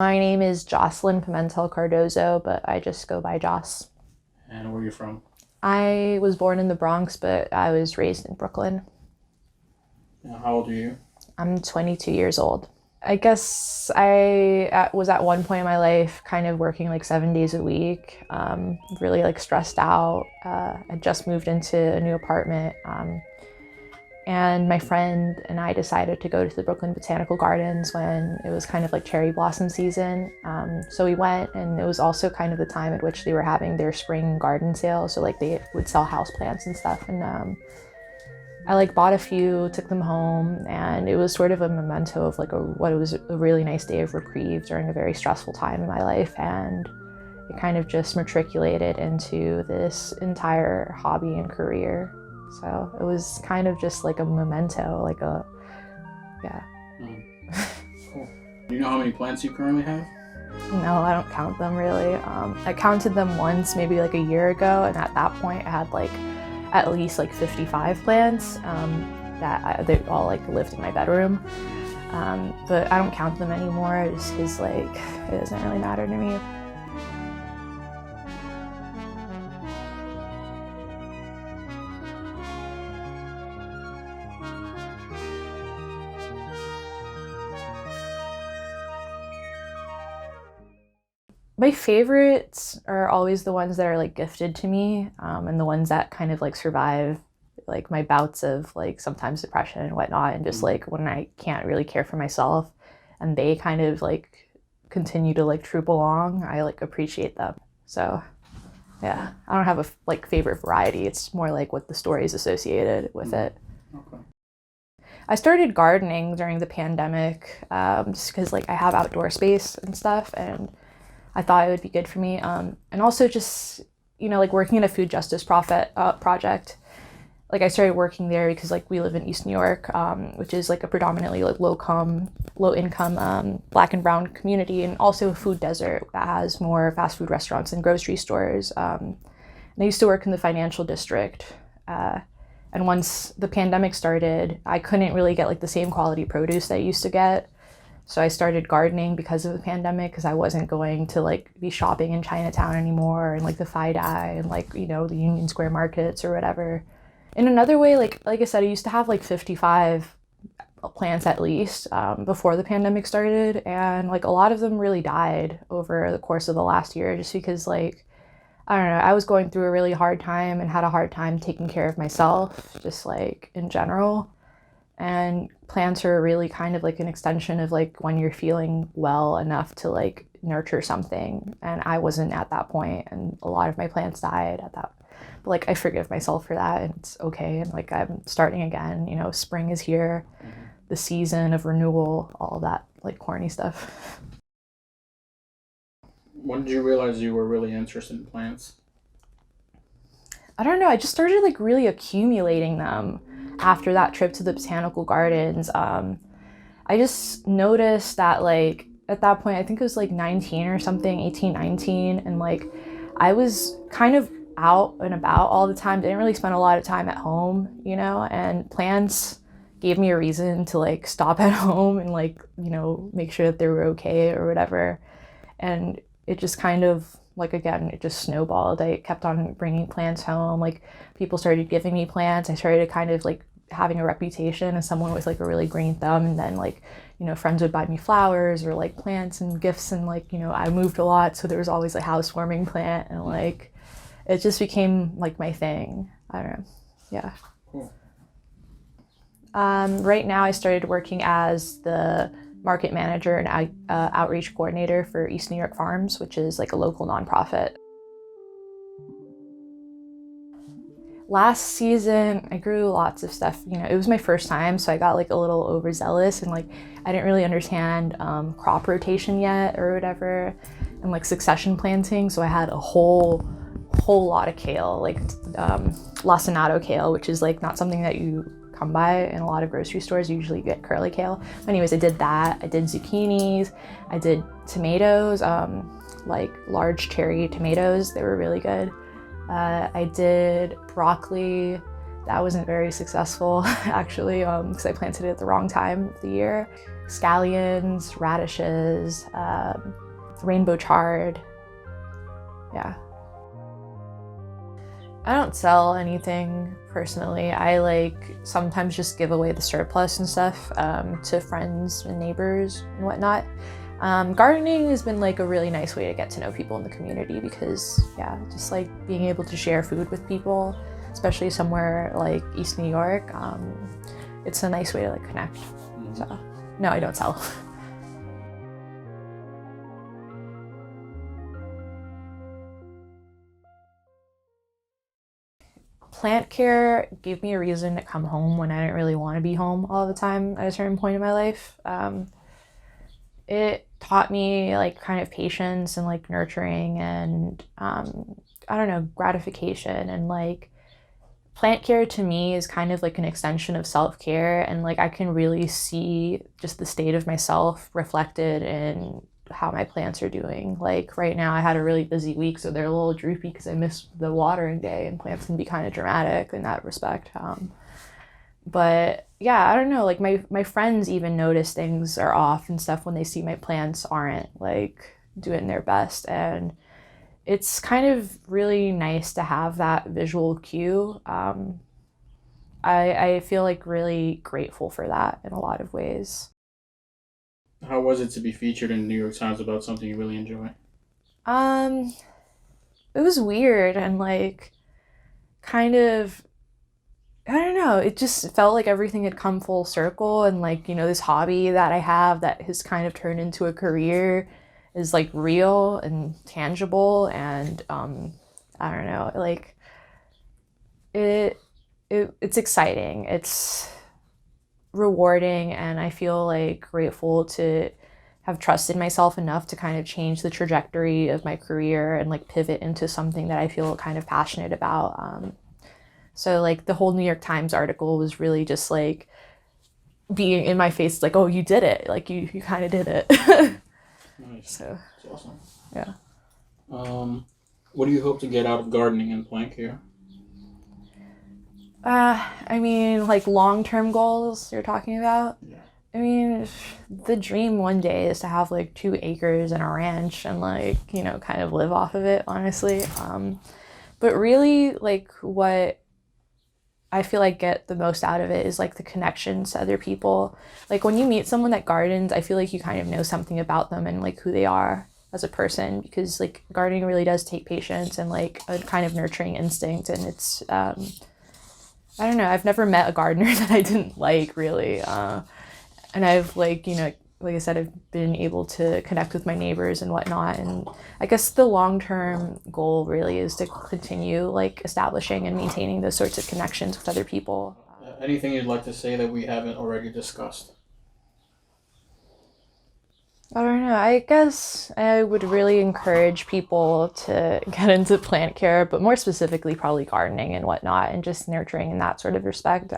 My name is Jocelyn Pimentel Cardozo, but I just go by Joss. And where are you from? I was born in the Bronx, but I was raised in Brooklyn. How old are you? I'm 22 years old. I guess I was at one point in my life kind of working like 7 days a week, really like stressed out. I just moved into a new apartment. And my friend and I decided to go to the Brooklyn Botanical Gardens when it was kind of like cherry blossom season. So we went, and it was also kind of the time at which they were having their spring garden sale. So like they would sell houseplants and stuff. And I like bought a few, took them home, and it was sort of a memento of like what was a really nice day of reprieve during a very stressful time in my life. And it kind of just matriculated into this entire hobby and career. So it was kind of just like a memento, yeah. Cool. Do you know how many plants you currently have? No, I don't count them really. I counted them once, maybe like a year ago, and at that point I had like at least like 55 plants they all like lived in my bedroom. But I don't count them anymore just because like it doesn't really matter to me. My favorites are always the ones that are like gifted to me, and the ones that kind of like survive like my bouts of like sometimes depression and whatnot, and just like when I can't really care for myself and they kind of like continue to like troop along, I like appreciate them. So yeah, I don't have a like favorite variety. It's more like what the story is associated with it. Okay. I started gardening during the pandemic, just because like I have outdoor space and stuff, and I thought it would be good for me. And also just, like working in a food justice project. Like I started working there because like we live in East New York, which is like a predominantly like low income Black and brown community, and also a food desert that has more fast food restaurants and grocery stores. And I used to work in the financial district. And once the pandemic started, I couldn't really get like the same quality produce that I used to get. So I started gardening because of the pandemic, because I wasn't going to like be shopping in Chinatown anymore and like the FIDI and like, the Union Square markets or whatever. In another way, like I said, I used to have like 55 plants at least before the pandemic started. And like a lot of them really died over the course of the last year just because like, I don't know, I was going through a really hard time and had a hard time taking care of myself, just like in general. And plants are really kind of like an extension of like when you're feeling well enough to like nurture something. And I wasn't at that point, and a lot of my plants died at that. But like I forgive myself for that, and it's okay. And like I'm starting again, spring is here, the season of renewal, all that like corny stuff. When did you realize you were really interested in plants? I don't know, I just started like really accumulating them after that trip to the botanical gardens. I just noticed that like at that point, I think it was like 19 or something, 18, 19. And like I was kind of out and about all the time. Didn't really spend a lot of time at home, and plants gave me a reason to like stop at home and like, make sure that they were okay or whatever. And it just kind of like, again, it just snowballed. I kept on bringing plants home. Like people started giving me plants. I started kind of like having a reputation as someone with like a really green thumb. And then like, friends would buy me flowers or like plants and gifts. And like, I moved a lot. So there was always a housewarming plant, and like, it just became like my thing. I don't know. Yeah. Cool. Right now I started working as the market manager and outreach coordinator for East New York Farms, which is like a local nonprofit. Last season, I grew lots of stuff. It was my first time, so I got like a little overzealous, and like I didn't really understand crop rotation yet or whatever, and like succession planting. So I had a whole lot of kale, like lacinato kale, which is like not something that you come by in a lot of grocery stores. You usually get curly kale. But anyways, I did that. I did zucchinis. I did tomatoes, like large cherry tomatoes. They were really good. I did broccoli. That wasn't very successful actually, because I planted it at the wrong time of the year. scallions, radishes, rainbow chard. Yeah. I don't sell anything personally. I like sometimes just give away the surplus and stuff to friends and neighbors and whatnot. Gardening has been like a really nice way to get to know people in the community because yeah, just like being able to share food with people, especially somewhere like East New York, it's a nice way to like connect. So no, I don't sell. Plant care gave me a reason to come home when I didn't really want to be home all the time at a certain point in my life. It taught me like kind of patience and like nurturing and I don't know, gratification, and like plant care to me is kind of like an extension of self-care, and like I can really see just the state of myself reflected in how my plants are doing. Like right now I had a really busy week, so they're a little droopy because I missed the watering day, and plants can be kind of dramatic in that respect. But yeah, I don't know, like my friends even notice things are off and stuff when they see my plants aren't like doing their best, and it's kind of really nice to have that visual cue. I feel like really grateful for that in a lot of ways. How was it to be featured in the New York Times about something you really enjoy? Um, it was weird and like kind of, I don't know, it just felt like everything had come full circle, and like, you know, this hobby that I have that has kind of turned into a career is like real and tangible, and I don't know, like it, it's exciting. It's rewarding, and I feel like grateful to have trusted myself enough to kind of change the trajectory of my career and like pivot into something that I feel kind of passionate about. So like the whole New York Times article was really just like being in my face, like, oh, you did it. Like you kind of did it. Nice. So That's awesome. yeah. What do you hope to get out of gardening and plant care? I mean, like long-term goals you're talking about? Yeah. I mean, the dream one day is to have like 2 acres and a ranch and like, you know, kind of live off of it, honestly. But really, like, what I feel like get the most out of it is like the connections to other people. Like when you meet someone that gardens, I feel like you kind of know something about them and like who they are as a person, because like gardening really does take patience and like a kind of nurturing instinct, and it's I don't know, I've never met a gardener that I didn't like really. And I've like, you know, like I said, I've been able to connect with my neighbors and whatnot. And I guess the long-term goal really is to continue like establishing and maintaining those sorts of connections with other people. Anything you'd like to say that we haven't already discussed? I don't know. I guess I would really encourage people to get into plant care, but more specifically, probably gardening and whatnot, and just nurturing in that sort of respect.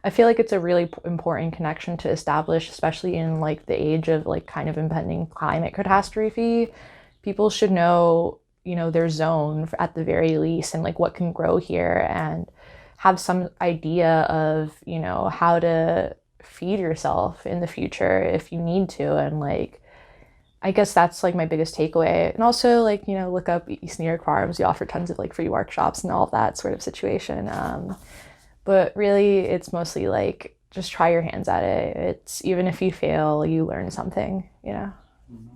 I feel like it's a really important connection to establish, especially in like the age of like kind of impending climate catastrophe. People should know, you know, their zone at the very least, and like what can grow here, and have some idea of, you know, how to feed yourself in the future if you need to. And like I guess that's like my biggest takeaway. And also like, you know, look up East New York Farms. We offer tons of like free workshops and all of that sort of situation. But really it's mostly like just try your hands at it. It's even if you fail, you learn something, you know. Mhm.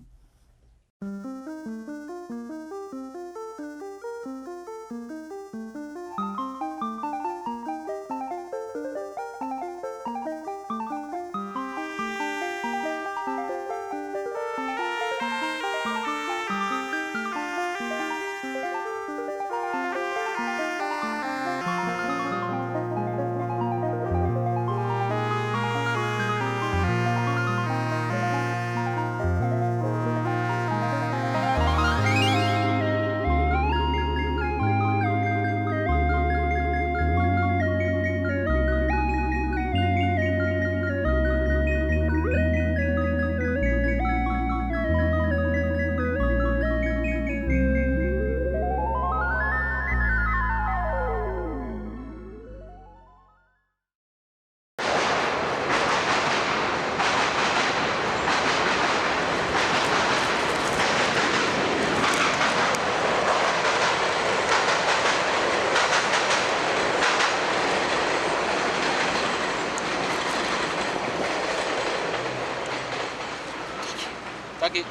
Rocky.